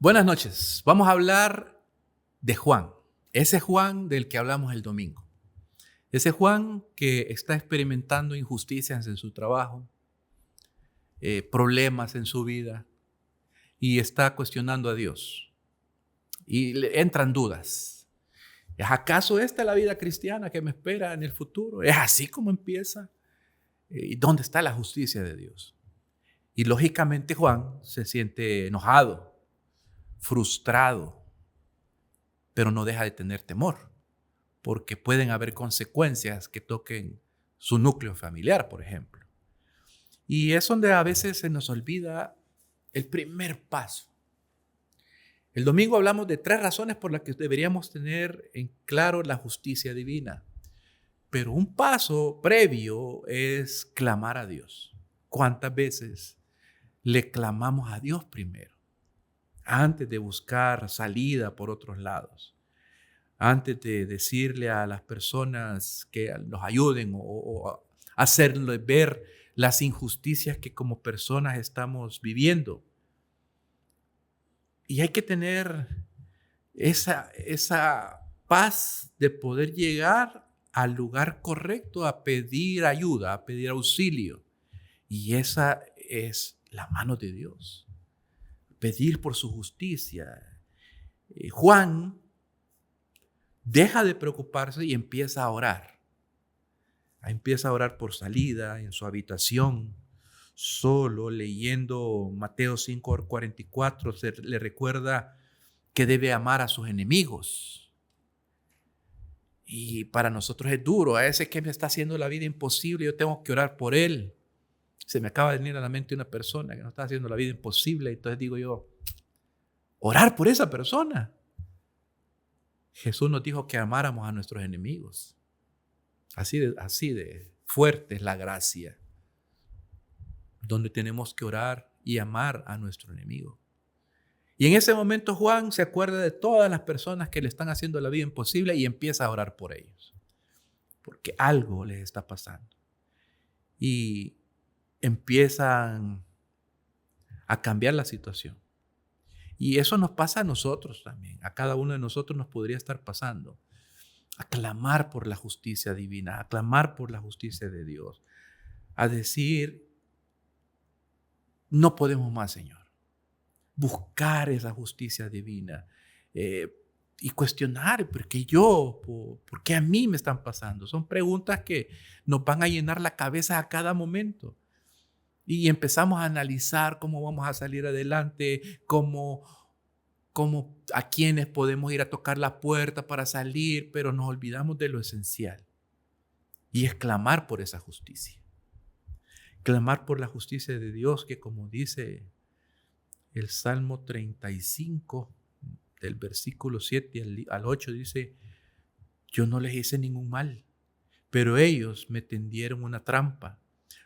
Buenas noches. Vamos a hablar de Juan, ese Juan del que hablamos el domingo. Ese Juan que está experimentando injusticias en su trabajo, problemas en su vida y está cuestionando a Dios. Y le entran dudas. ¿Es acaso esta la vida cristiana que me espera en el futuro? ¿Es así como empieza? ¿Y dónde está la justicia de Dios? Y lógicamente Juan se siente enojado, frustrado, pero no deja de tener temor, porque pueden haber consecuencias que toquen su núcleo familiar, por ejemplo. Y es donde a veces se nos olvida el primer paso. El domingo hablamos de 3 razones por las que deberíamos tener en claro la justicia divina. Pero un paso previo es clamar a Dios. ¿Cuántas veces le clamamos a Dios primero? Antes de buscar salida por otros lados. Antes de decirle a las personas que nos ayuden o hacerles ver las injusticias que como personas estamos viviendo. Y hay que tener esa paz de poder llegar al lugar correcto a pedir ayuda, a pedir auxilio. Y esa es la mano de Dios. Pedir por su justicia. Juan deja de preocuparse y empieza a orar. Empieza a orar por salida en su habitación, solo leyendo Mateo 5:44, le recuerda que debe amar a sus enemigos. Y para nosotros es duro, a ese que me está haciendo la vida imposible, yo tengo que orar por él. Se me acaba de venir a la mente una persona que nos está haciendo la vida imposible, entonces digo yo, orar por esa persona. Jesús nos dijo que amáramos a nuestros enemigos. Así de fuerte es la gracia, donde tenemos que orar y amar a nuestro enemigo. Y en ese momento Juan se acuerda de todas las personas que le están haciendo la vida imposible y empieza a orar por ellos, porque algo les está pasando. Y empiezan a cambiar la situación. Y eso nos pasa a nosotros también. A cada uno de nosotros nos podría estar pasando. A clamar por la justicia divina, a clamar por la justicia de Dios. A decir, no podemos más, Señor. Buscar esa justicia divina. Y cuestionar, ¿por qué yo? ¿Por qué a mí me están pasando? Son preguntas que nos van a llenar la cabeza a cada momento. Y empezamos a analizar cómo vamos a salir adelante, cómo a quienes podemos ir a tocar la puerta para salir, pero nos olvidamos de lo esencial. Y es clamar por esa justicia. Clamar por la justicia de Dios, que como dice el Salmo 35, del versículo 7 al 8, dice, yo no les hice ningún mal, pero ellos me tendieron una trampa.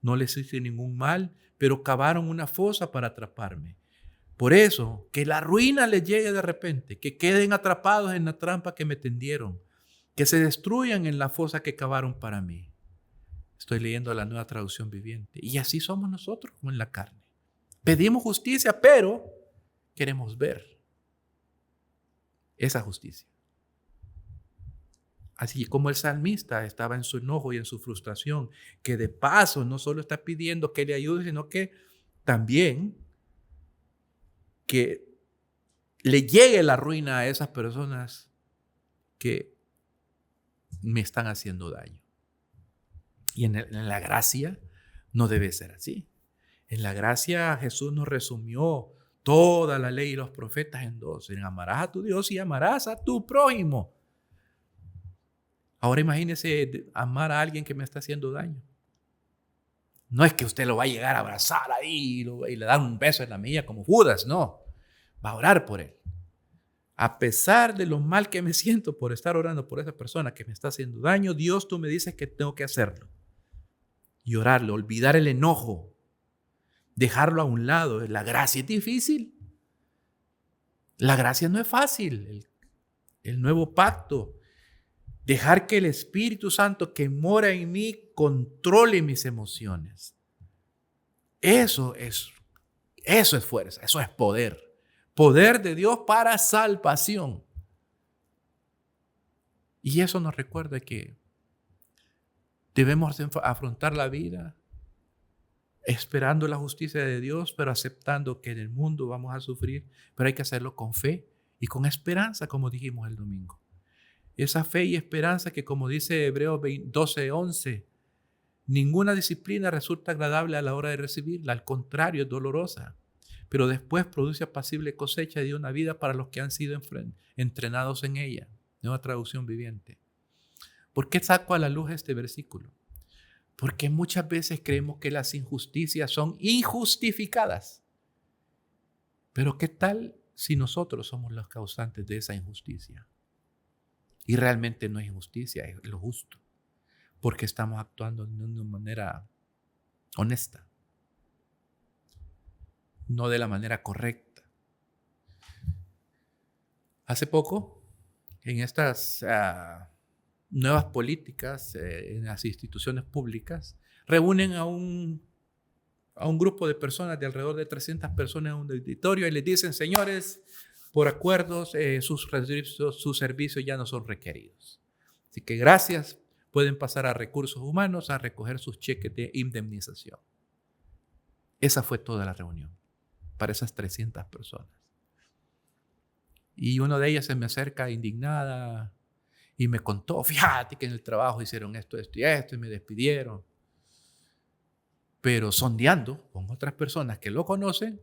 No les hice ningún mal, pero cavaron una fosa para atraparme. Por eso, que la ruina les llegue de repente, que queden atrapados en la trampa que me tendieron, que se destruyan en la fosa que cavaron para mí. Estoy leyendo la Nueva Traducción Viviente. Y así somos nosotros, como en la carne. Pedimos justicia, pero queremos ver esa justicia. Así como el salmista estaba en su enojo y en su frustración, que de paso no solo está pidiendo que le ayude, sino que también que le llegue la ruina a esas personas que me están haciendo daño. Y en la gracia no debe ser así. En la gracia Jesús nos resumió toda la ley y los profetas en 2. En amarás a tu Dios y amarás a tu prójimo. Ahora imagínese amar a alguien que me está haciendo daño. No es que usted lo va a llegar a abrazar ahí y le dar un beso en la mejilla como Judas, no. Va a orar por él. A pesar de lo mal que me siento por estar orando por esa persona que me está haciendo daño, Dios, tú me dices que tengo que hacerlo. Y orarlo, olvidar el enojo, dejarlo a un lado. La gracia es difícil. La gracia no es fácil. El nuevo pacto. Dejar que el Espíritu Santo que mora en mí controle mis emociones. Eso es fuerza, eso es poder. Poder de Dios para salvación. Y eso nos recuerda que debemos afrontar la vida esperando la justicia de Dios, pero aceptando que en el mundo vamos a sufrir, pero hay que hacerlo con fe y con esperanza, como dijimos el domingo. Esa fe y esperanza que, como dice Hebreos 12:11, ninguna disciplina resulta agradable a la hora de recibirla, al contrario, es dolorosa, pero después produce apacible cosecha de una vida para los que han sido entrenados en ella. Nueva traducción viviente. ¿Por qué saco a la luz este versículo? Porque muchas veces creemos que las injusticias son injustificadas. Pero ¿qué tal si nosotros somos los causantes de esa injusticia? Y realmente no es injusticia, es lo justo. Porque estamos actuando de una manera honesta. No de la manera correcta. Hace poco, en estas nuevas políticas en las instituciones públicas, reúnen a un grupo de personas, de alrededor de 300 personas en un auditorio, y les dicen: señores, por acuerdos sus servicios ya no son requeridos. Así que gracias, pueden pasar a recursos humanos a recoger sus cheques de indemnización. Esa fue toda la reunión para esas 300 personas. Y una de ellas se me acerca indignada y me contó: fíjate que en el trabajo hicieron esto, esto y esto, y me despidieron. Pero sondeando con otras personas que lo conocen,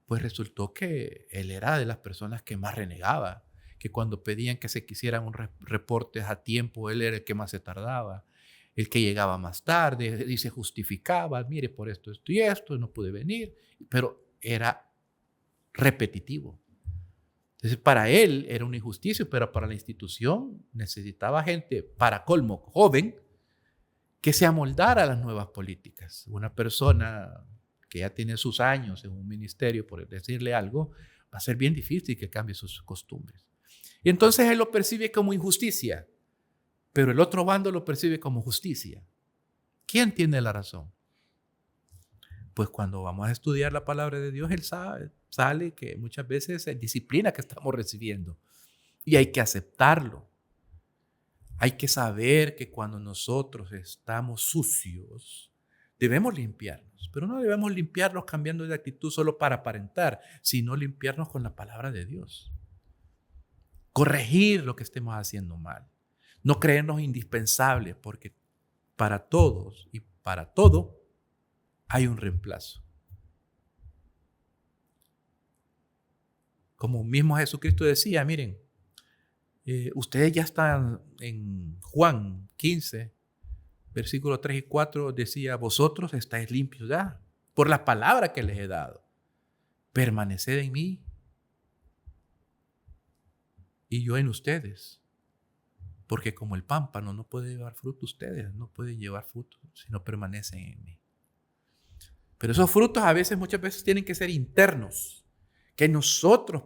pues resultó que él era de las personas que más renegaba, que cuando pedían que se quisieran un reportes a tiempo, él era el que más se tardaba, el que llegaba más tarde y se justificaba: mire, por esto, esto y esto, no pude venir, pero era repetitivo. Entonces, para él era una injusticia, pero para la institución necesitaba gente, para colmo, joven, que se amoldara a las nuevas políticas. Una persona que ya tiene sus años en un ministerio, por decirle algo, va a ser bien difícil que cambie sus costumbres. Y entonces él lo percibe como injusticia, pero el otro bando lo percibe como justicia. ¿Quién tiene la razón? Pues cuando vamos a estudiar la palabra de Dios, él sale que muchas veces es disciplina que estamos recibiendo y hay que aceptarlo. Hay que saber que cuando nosotros estamos sucios, debemos limpiarnos, pero no debemos limpiarnos cambiando de actitud solo para aparentar, sino limpiarnos con la palabra de Dios. Corregir lo que estemos haciendo mal. No creernos indispensables, porque para todos y para todo hay un reemplazo. Como mismo Jesucristo decía: miren, ustedes ya están en Juan 15, versículos 3 y 4, decía: vosotros estáis limpios ya por la palabra que les he dado. Permaneced en mí y yo en ustedes. Porque como el pámpano no puede llevar fruto, ustedes no pueden llevar fruto si no permanecen en mí. Pero esos frutos muchas veces tienen que ser internos, que nosotros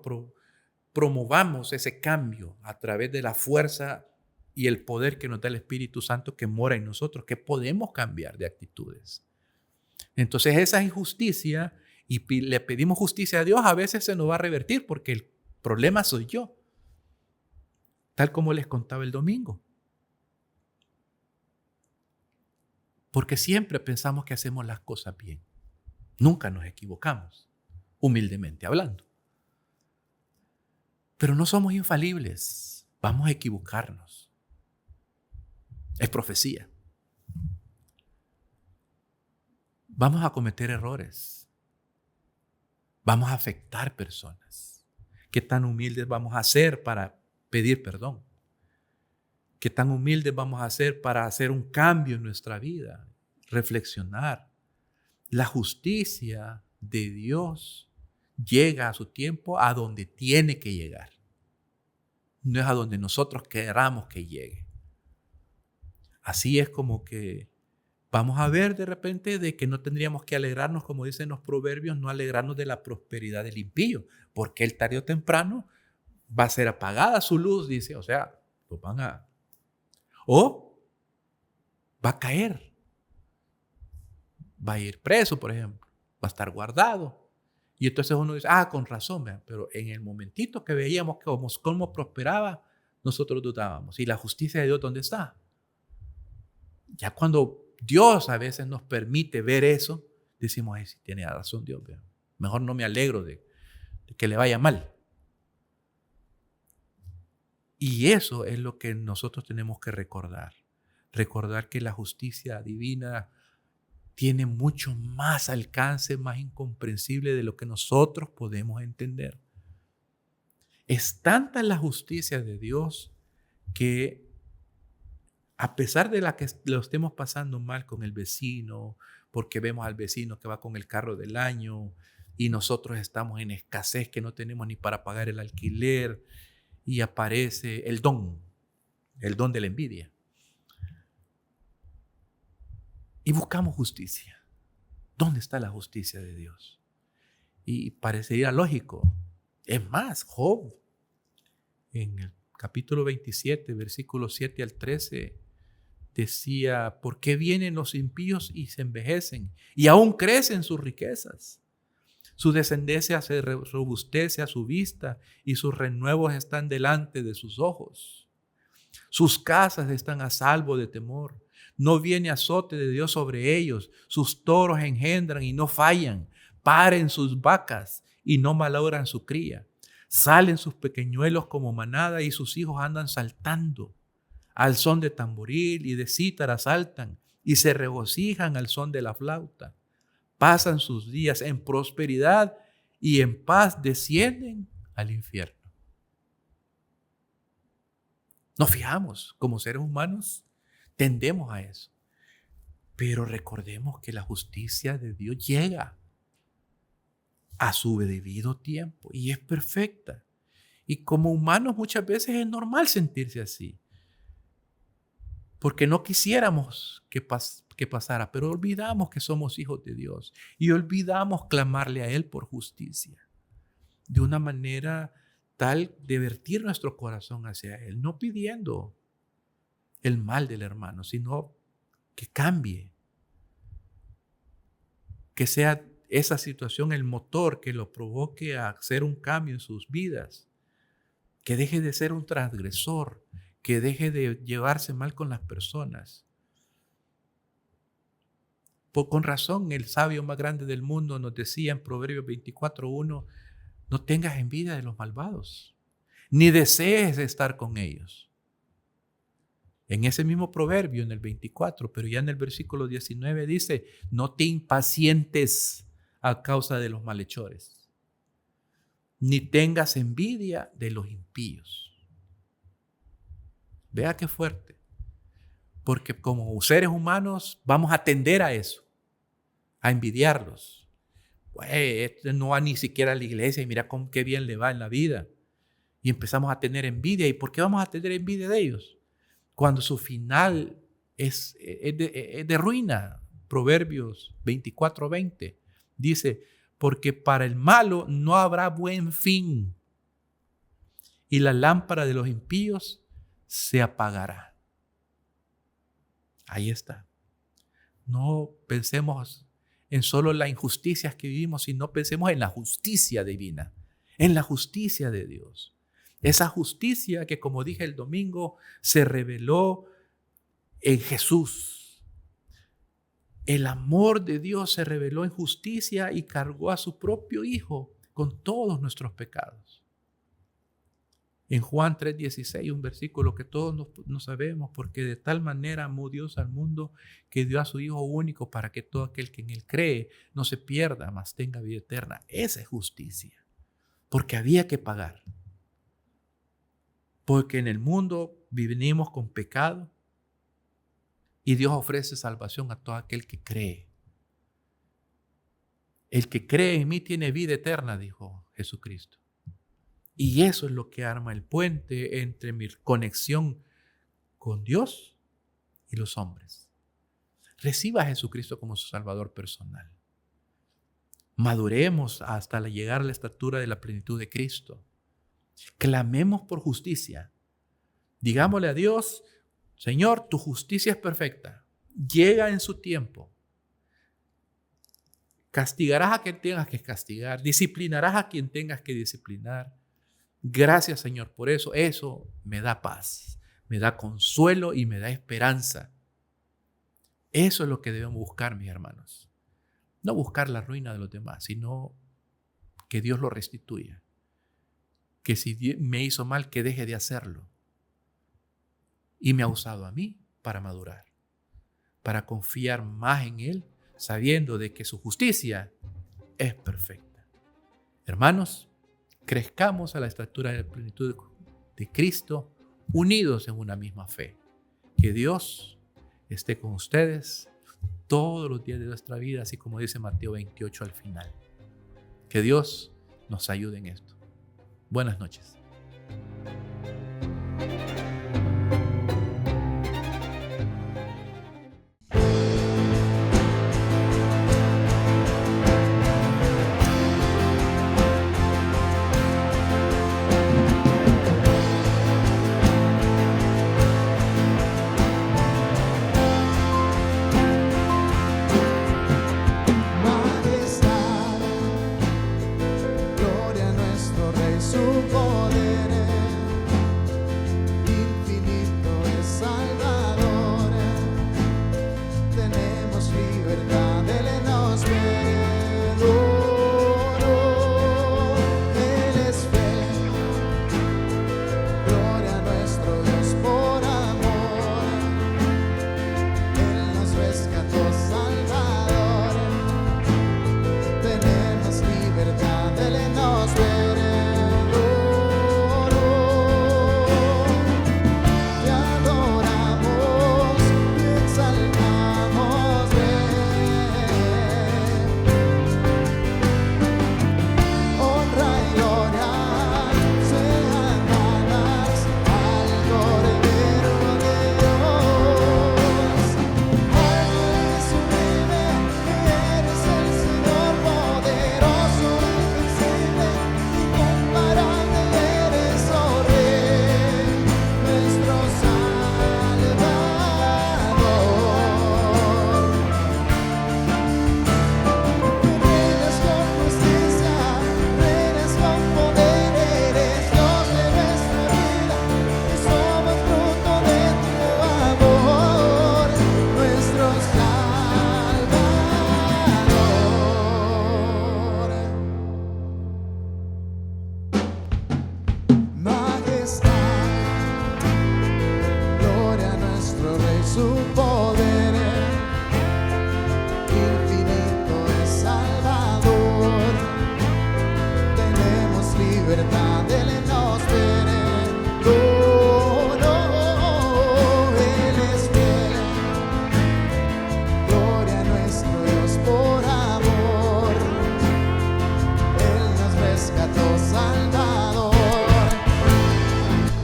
promovamos ese cambio a través de la fuerza y el poder que nos da el Espíritu Santo que mora en nosotros, que podemos cambiar de actitudes. Entonces esa injusticia, y le pedimos justicia a Dios, a veces se nos va a revertir porque el problema soy yo. Tal como les contaba el domingo. Porque siempre pensamos que hacemos las cosas bien. Nunca nos equivocamos, humildemente hablando. Pero no somos infalibles. Vamos a equivocarnos. Es profecía. Vamos a cometer errores. Vamos a afectar personas. ¿Qué tan humildes vamos a ser para pedir perdón? ¿Qué tan humildes vamos a ser para hacer un cambio en nuestra vida? Reflexionar. La justicia de Dios llega a su tiempo a donde tiene que llegar. No es a donde nosotros queramos que llegue. Así es como que vamos a ver de repente de que no tendríamos que alegrarnos, como dicen los proverbios, no alegrarnos de la prosperidad del impío, porque él tarde o temprano va a ser apagada su luz, dice, o sea, lo van a... O va a caer, va a ir preso, por ejemplo, va a estar guardado. Y entonces uno dice, con razón, ¿verdad? Pero en el momentito que veíamos cómo prosperaba, nosotros dudábamos. ¿Y la justicia de Dios dónde está? Ya cuando Dios a veces nos permite ver eso, decimos, ay, sí tiene razón Dios, ¿verdad? Mejor no me alegro de que le vaya mal. Y eso es lo que nosotros tenemos que recordar. Recordar que la justicia divina tiene mucho más alcance, más incomprensible de lo que nosotros podemos entender. Es tanta la justicia de Dios que a pesar de la que lo estemos pasando mal con el vecino, porque vemos al vecino que va con el carro del año y nosotros estamos en escasez que no tenemos ni para pagar el alquiler y aparece el don de la envidia. Y buscamos justicia. ¿Dónde está la justicia de Dios? Y parecería lógico. Es más, Job, en el capítulo 27, versículos 7 al 13, decía, ¿por qué vienen los impíos y se envejecen? Y aún crecen sus riquezas. Su descendencia se robustece a su vista y sus renuevos están delante de sus ojos. Sus casas están a salvo de temor. No viene azote de Dios sobre ellos. Sus toros engendran y no fallan. Paren sus vacas y no malogran su cría. Salen sus pequeñuelos como manada y sus hijos andan saltando. Al son de tamboril y de cítara saltan y se regocijan al son de la flauta. Pasan sus días en prosperidad y en paz descienden al infierno. Nos fijamos, como seres humanos, tendemos a eso. Pero recordemos que la justicia de Dios llega a su debido tiempo y es perfecta. Y como humanos muchas veces es normal sentirse así. Porque no quisiéramos que pasara, pero olvidamos que somos hijos de Dios y olvidamos clamarle a Él por justicia. De una manera tal de vertir nuestro corazón hacia Él, no pidiendo el mal del hermano, sino que cambie, que sea esa situación el motor que lo provoque a hacer un cambio en sus vidas, que deje de ser un transgresor, que deje de llevarse mal con las personas. Con razón, el sabio más grande del mundo nos decía en Proverbios 24:1, no tengas envidia de los malvados, ni desees estar con ellos. En ese mismo proverbio, en el 24, pero ya en el versículo 19 dice, no te impacientes a causa de los malhechores, ni tengas envidia de los impíos. Vea qué fuerte, porque como seres humanos vamos a tender a eso, a envidiarlos. Pues este no va ni siquiera a la iglesia y mira qué bien le va en la vida. Y empezamos a tener envidia. ¿Y por qué vamos a tener envidia de ellos? Cuando su final es de ruina. Proverbios 24:20 dice, porque para el malo no habrá buen fin y la lámpara de los impíos se apagará. Ahí está. No pensemos en solo las injusticias que vivimos, sino pensemos en la justicia divina, en la justicia de Dios. Esa justicia que, como dije el domingo, se reveló en Jesús. El amor de Dios se reveló en justicia y cargó a su propio Hijo con todos nuestros pecados. En Juan 3:16, un versículo que todos no sabemos, porque de tal manera amó Dios al mundo que dio a su Hijo único para que todo aquel que en Él cree no se pierda, mas tenga vida eterna. Esa es justicia, porque había que pagar. Porque en el mundo vivimos con pecado y Dios ofrece salvación a todo aquel que cree. El que cree en mí tiene vida eterna, dijo Jesucristo. Y eso es lo que arma el puente entre mi conexión con Dios y los hombres. Reciba a Jesucristo como su Salvador personal. Maduremos hasta llegar a la estatura de la plenitud de Cristo. Clamemos por justicia. Digámosle a Dios, Señor, tu justicia es perfecta. Llega en su tiempo. Castigarás a quien tengas que castigar. Disciplinarás a quien tengas que disciplinar. Gracias, Señor, por eso. Eso me da paz, me da consuelo y me da esperanza. Eso es lo que debemos buscar, mis hermanos. No buscar la ruina de los demás, sino que Dios lo restituya. Que si me hizo mal, que deje de hacerlo. Y me ha usado a mí para madurar, para confiar más en Él, sabiendo de que su justicia es perfecta. Hermanos, crezcamos a la estatura de la plenitud de Cristo, unidos en una misma fe. Que Dios esté con ustedes todos los días de nuestra vida, así como dice Mateo 28 al final. Que Dios nos ayude en esto. Buenas noches.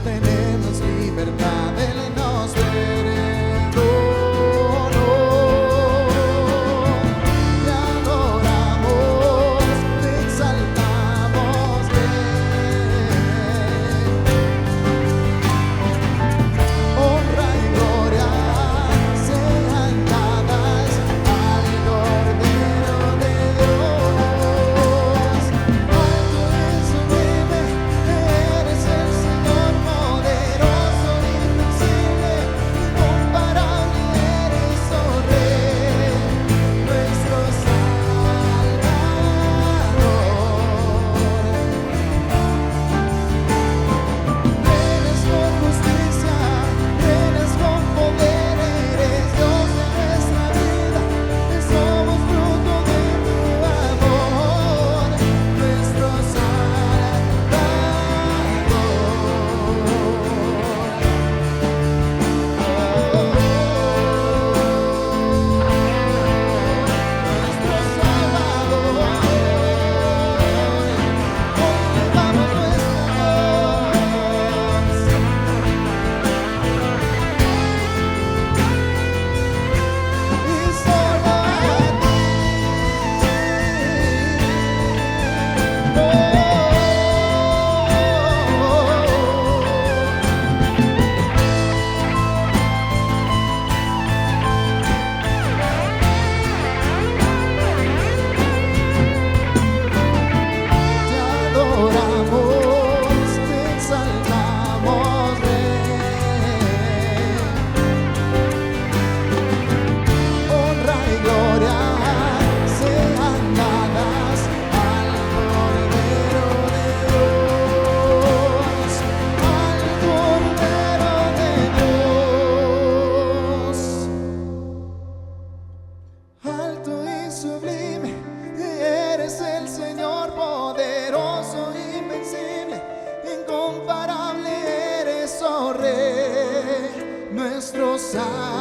Tenemos libertad, Él nos heredó. destrozado.